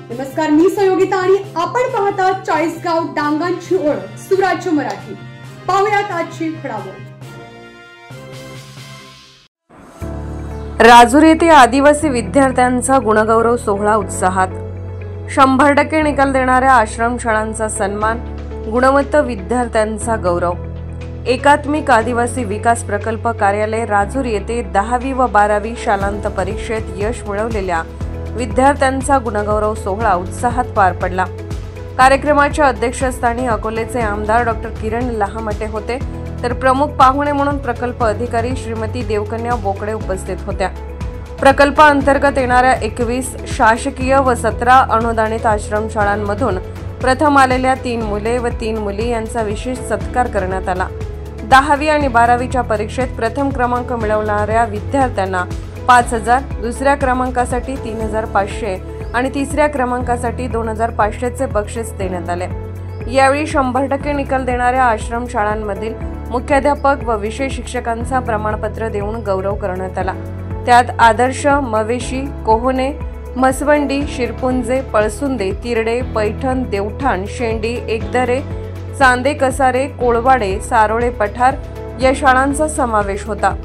नमस्कार, मी सहयोगिता आणि आपण पाहता चाळीसगाव डांगांची ओळख सुराज्य मराठी। पाहुयात आजची घडामोड। राजूर येथे आदिवासी विद्यार्थ्यांचा गुणगौरव सोहळा उत्साहात। 100% निकाल देणाऱ्या आश्रमशाळांचा सन्मान, गुणवंत विद्यार्थ्यांचा गौरव। एकात्मिक आदिवासी विकास प्रकल्प कार्यालय राजूर येथे 10वी व 12वी शालांत परीक्षेत यश मिळवलेल्या विद्यार्थ्यांचा गुणगौरव सोहळा उत्साहात पार पडला। कार्यक्रमाच्या अध्यक्षस्थानी अकोलेचे आमदार डॉ. किरण लहामटे होते, तर प्रमुख पाहुणे म्हणून प्रकल्प अधिकारी श्रीमती देवकन्या बोकडे उपस्थित होत्या। प्रकल्पाअंतर्गत येणाऱ्या 21 शासकीय व 17 अनुदानित आश्रमशाळांमधून प्रथम आलेल्या 3 मुले व 3 मुली यांचा विशेष सत्कार करण्यात आला। 10वी आणि 12वीच्या परीक्षेत प्रथम क्रमांक मिळवणाऱ्या विद्यार्थ्यांना 5,000, दुसऱ्या क्रमांकासाठी 3,500 आणि तिसऱ्या क्रमांकासाठी 2,500 चे बक्षीस देण्यात आले। यावेळी 100% निकाल देणाऱ्या आश्रमशाळांमधील मुख्याध्यापक व विषय शिक्षकांचा प्रमाणपत्र देऊन गौरव करण्यात आला। त्यात आदर्श, मवेशी, कोहोने, म्हसवंडी, शिरपुंजे, पळसुंदे, तिरडे, पैठण, देवठाण, शेंडी, एकदरे, चांदे कसारे, कोळवाडे, सारोळे पठार या शाळांचा समावेश होता।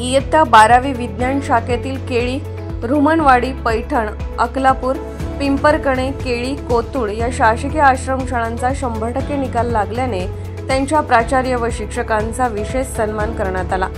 इयत्ता 12वी विज्ञान शाखेतील केळी, रुमनवाडी, पैठण, अकलापूर, पिंपरकणे, केळी, कोतुळ या शासकीय आश्रमशाळांचा 100% निकाल लागल्याने त्यांच्या प्राचार्य व शिक्षकांचा विशेष सन्मान करण्यात आला।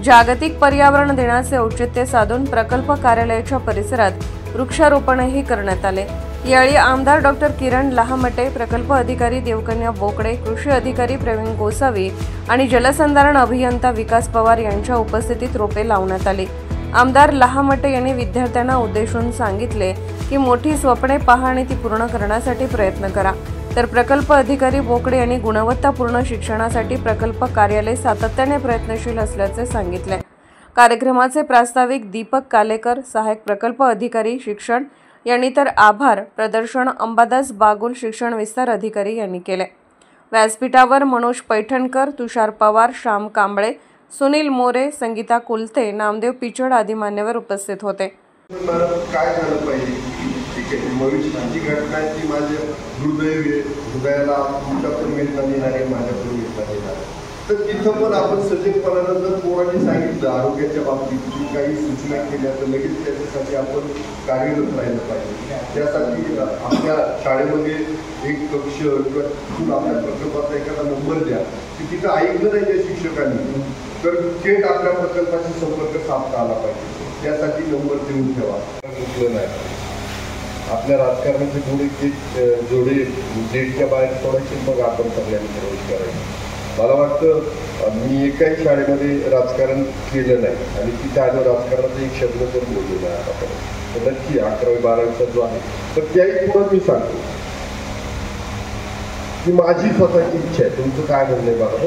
जागतिक पर्यावरण दिनाचे औचित्य साधून प्रकल्प कार्यालयाच्या परिसरात वृक्षारोपणही करण्यात आले। यावेळी आमदार डॉ. किरण लहामटे, प्रकल्प अधिकारी देवकन्या बोकडे, कृषी अधिकारी प्रवीण गोसावी आणि जलसंधारण अभियंता विकास पवार यांच्या उपस्थितीत रोपे लावण्यात आली। आमदार लहामटे यांनी विद्यार्थ्यांना उद्देशून सांगितले की मोठी स्वप्ने पहा आणि ती पूर्ण करण्यासाठी प्रयत्न करा। तर प्रकल्प अधिकारी बोकडे यांनी गुणवत्तापूर्ण शिक्षणासाठी प्रकल्प कार्यालय सातत्याने प्रयत्नशील असल्याचे सांगितले। कार्यक्रमाचे प्रास्ताविक दीपक कालेकर, सहाय्यक प्रकल्प अधिकारी शिक्षण यांनी तर आभार प्रदर्शन अंबादास बागुल, शिक्षण विस्तार अधिकारी यांनी केले। व्यासपीठावर मनोज पैठणकर, तुषार पवार, श्याम कांबळे, सुनील मोरे, संगीता कुलते, नामदेव पिचड आदी मान्यवर उपस्थित होते। काय झालं पाहिजे ठीक आहे, भविष्याची घटना ती माझ्या हृदयाला तुमच्याकडून मिळणार येणार, माझ्याकडून मिळणार येणार। तर तिथं पण आपण सजगपणानं जर पोरांनी सांगितलं आरोग्याच्या बाबतीत काही सूचना केल्या तर लगेच त्याच्यासाठी आपण कार्यरत राहिलं पाहिजे। त्यासाठी आपल्या शाळेमध्ये एक कक्ष किंवा तिथून आपल्या प्रकल्पाचा एखादा नंबर द्या की तिथं ऐकलं नाही त्या शिक्षकांनी तर थेट आपल्या प्रकल्पाशी संपर्क साधता आला पाहिजे। त्यासाठी नंबर देऊन ठेवा। नाही आपल्या राजकारणाचे थोडे जोडे डेटच्या बाहेर सोडायचे, मग आपण सगळ्यांनी प्रवेश करायचा। मला वाटतं मी एकाही शाळेमध्ये राजकारण केलं नाही आणि तिथे आलं राजकारणाचा एक शब्द तर बोललेला आहे आपण, तर नक्की 11वी 12वीचा जो आहे तर त्याही पुढं मी सांगतो की माझी स्वतःची इच्छा आहे, तुमचं काय म्हणणं आहे बघा,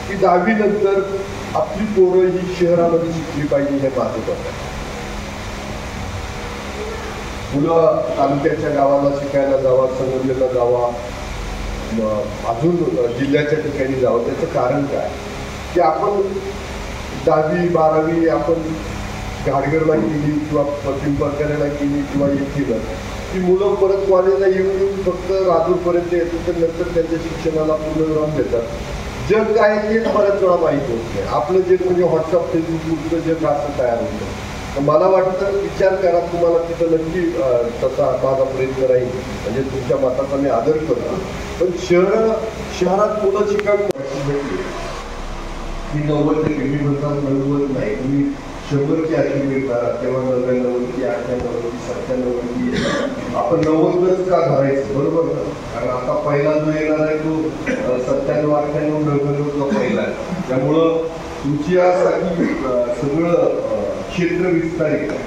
की 10वी नंतर आपली पोरं ही शहरामध्ये शिकली पाहिजे हे माझं मत आहे। मुलं तालुक्याच्या गावाला शिकायला जावा, संगमनेरला जावा, अजून जिल्ह्याच्या ठिकाणी जावं। त्याचं कारण काय की आपण 10वी 12वी आपण घाटगरला केली किंवा पिंपरकण्याला केली किंवा हे केलं की मुलं परत कॉलेजला येऊन फक्त राजूरपर्यंत येतात, तर नंतर त्यांच्या शिक्षणाला पूर्णविराम देतात। जग काय ते बऱ्याच वेळा माहीत होत नाही। आपलं जे म्हणजे व्हॉट्सअप फेसबुकचं जग असं तयार होतं। तर मला वाटतं विचार करा, तुम्हाला तिथं नक्की तसा माझा प्रयत्न राहील, म्हणजे तुमच्या मताचा मी आदर करतो। पण शहरात मुलं शिकायला की 90% मी म्हणतात मिळवत नाही, तुम्ही 100ची अचिव्हमेंट करा, तेव्हा 99, 98, 97 आपण 90च का धरायचं, बरोबर ना? कारण आता पहिला जो येणार आहे तो 97, 98, 99 पहिला आहे। त्यामुळं तुमची यासाठी सगळं क्षेत्र विस्तारित आहे,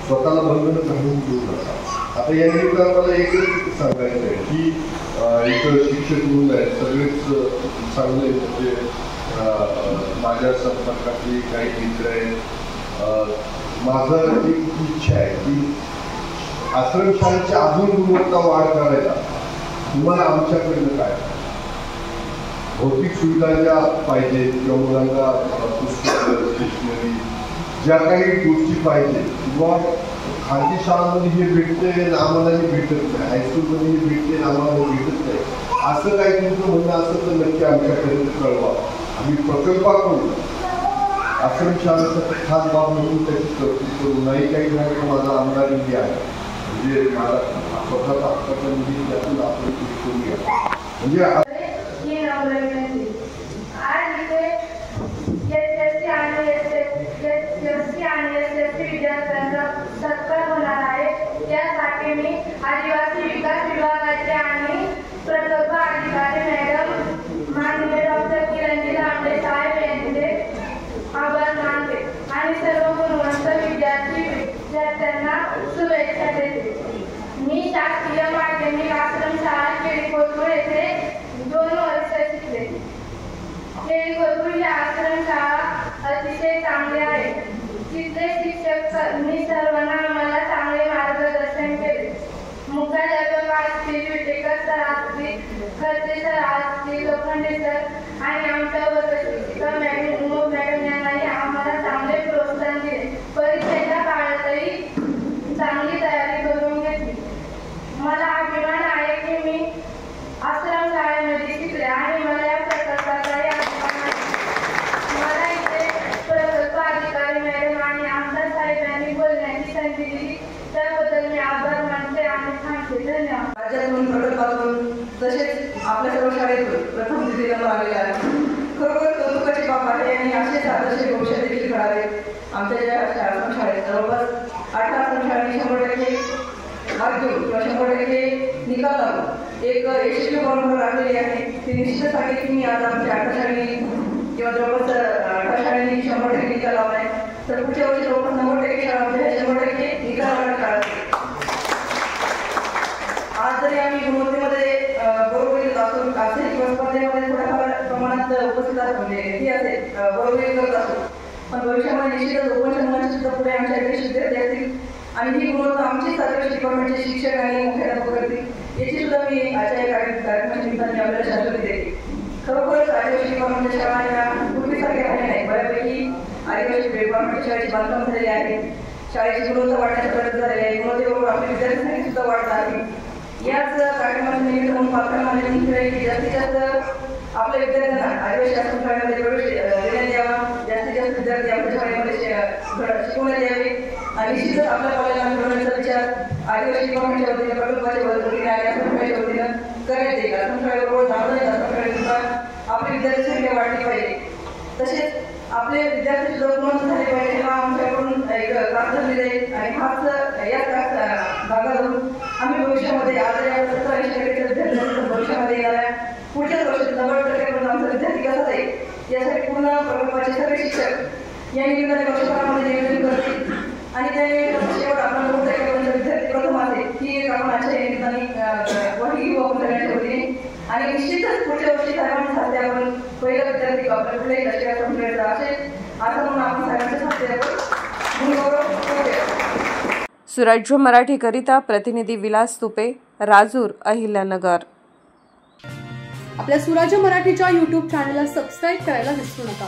स्वतःला बंधनं घालून घेऊ नका। आता या निमित्तानं मला एकच सांगायचं आहे की इथं शिक्षक म्हणून आहेत, सगळेच चांगले म्हणजे माझ्या संपर्कातले काही मित्र आहेत। माझं एक इच्छा आहे की आश्रमशाळेची अजून गुणवत्ता वाढ करायला तुम्हाला आमच्याकडनं काय भौतिक सुविधा ज्या पाहिजे किंवा मुलांना पुस्तक, स्टेशनरी ज्या काही गोष्टी पाहिजे किंवा खाजगी शाळांमध्ये हे भेटते आम्हाला हे भेटत नाही, हायस्कूलमध्ये हे भेटते आम्हाला हे भेटत नाही, असं काही तुमचं म्हणणं असं तर नक्की आमच्यापर्यंत कळवा. आम्ही प्रकल्पाकडून आश्रम शाळेचा खास बाब म्हणून त्याची तरतूद करू. नाही काही घरात माझा आमदार निधी आहे, म्हणजे माझा स्वतःचा हक्काचा निधी त्यातून आपण करूया. म्हणजे विद्यार्थ्यांचा सत्कार होणार आहे. त्यासाठी मी आदिवासी विकास विभागाचे आणि प्रकल्प अधिकारी मॅडम माननीय डॉक्टर किरणजी लांबे साहेब यांचे आभार मानते आणि सर्व गुणवंत विद्यार्थ्यांना शुभेच्छा देते. मी शासकीय माध्यमिक आश्रम शाळा केळीकोथरूड येथे 2 वर्ष शिकले. केळीकोथरूड ही आश्रम शाळा अतिशय चांगली आहे. तिथले शिक्षकांनी सर्वांना आम्हाला चांगले मार्गदर्शन केले. मुख्याध्यापक असतील, विटेकर सर असतील, खर्चे सर असतील, लोखंडे सर आणि आमच्या वर्ग शिक्षिका मॅडम यांनाही आम्हाला चांगले प्रोत्साहन दिले. परीक्षेच्या काळातही चांगली तयारी करून घेतली. मला अभिमान आहे की मी आश्रम शाळेमध्ये शिकले आणि मला या प्रकल्पाचाही अभिमान आहे. मला इथे प्रकल्प अधिकारी मॅडम आणि आमदार साहेबांनी बोलण्याची संधी दिली त्याबद्दल मी आभार मानते आणि थांबते. धन्यवाद. राज्यातून प्रकल्पातून तसेच आपल्या सर्व शाळेतून प्रथम दिल्लीला आलेले आहे. खरोखर कौतुकाची बाब आहे आणि असेच आदर्श भविष्य देखील घडावे. आमच्या ज्या आश्रम शाळेत जवळपास 18 आश्रम शाळांनी 100% मार्क देऊन किंवा 100% निकाल लावून एक यशस्वी परंपरा राखलेली आहे. ती निश्चितच सांगेल की मी आज आमच्या 18 शाळांनी किंवा जवळपास 18 शाळांनी 100% निकाल लावला आहे. तर पुढच्या वर्षी जवळपास 90% शाळा 100% निकाल लावण्यात काढावे. आज जरी आम्ही गुणवत्तेमध्ये बरोबरी असू असेल किंवा स्पर्धेमध्ये थोड्याफार प्रमाणात उपस्थित असतो म्हणजे हे असेल बरोबरी करत असतो, पण भविष्यामध्ये निश्चितच ओपन संघाचे सुद्धा पुढे आमच्याकडे विद्यार्थी असतील आणि ही गुणवत्ता आमची सर्व डिपार्टमेंटचे शिक्षक आणि मुख्याध्यापक करतील याची सुद्धा मी आजच्या कार्यक्रमाच्या निमित्ताने आपल्याला शाश्वती देते. खरोखरच आदिवासी डिपार्टमेंटच्या शाळा या पूर्वीसारख्या राहिल्या नाही. बऱ्यापैकी आदिवासी डिपार्टमेंटच्या शाळेची बांधकाम झालेली आहे. शाळेची गुणवत्ता वाढण्याचा प्रयत्न झालेला आहे. गुणवत्तेबरोबर आपल्या विद्यार्थ्यांनी सुद्धा वाढत आहे. याच कार्यक्रमाच्या निमित्त म्हणून पालकांना माझी विनंती आहे की जास्तीत जास्त आपल्या विद्यार्थ्यांना आदिवासी आश्रम शाळेमध्ये प्रवेश देण्यात यावा. जास्तीत जास्त विद्यार्थी आपल्या शाळेमध्ये शिकवण्यात यावे आणि निश्चितच आपल्या कॉलेजला मिळवण्याचा विचार आदिवासी डिपार्टमेंटच्या वतीने प्रकल्पाच्या वतीने आणि आश्रम शाळेच्या वतीनं करण्यात येईल. आश्रम शाळेबरोबर जाणून आश्रम शाळेत सुद्धा आपली विद्यार्थी संख्या वाढली पाहिजे. तसेच आपले विद्यार्थी सुद्धा गुणवंत झाले पाहिजे हा आमच्याकडून एक काम झालेला आहे आणि हाच याच भागातून आम्ही भविष्यामध्ये आज या 70-80% विद्यार्थ्यांच्या भविष्यामध्ये येणाऱ्या पुढच्याच वर्षात 90% आमचा विद्यार्थी कसा जाईल यासाठी पूर्ण प्रकल्पाचे सगळे शिक्षक या निमित्ताने वर्षभरामध्ये नियोजन करतील आणि त्या शेवट आपण 90% विद्यार्थी प्रथम असेल ही एक आपण आजच्या निमित्ताने वही घेऊ आपण सगळ्यांच्या वतीने आणि निश्चितच पुढच्या वर्षी सर्वांच्या हस्ते आपण पहिला विद्यार्थी आपल्या कुठल्याही लष्करात संपलेला असेल असं म्हणून आपण सगळ्यांच्या हस्ते आपण गुणगौरव करूया. सुराज्य मराठीकरिता प्रतिनिधी विलास तुपे, राजूर, अहिल्यानगर. आपल्या सुराज्य मराठीच्या YouTube चॅनलला सबस्क्राईब करायला विसरू नका.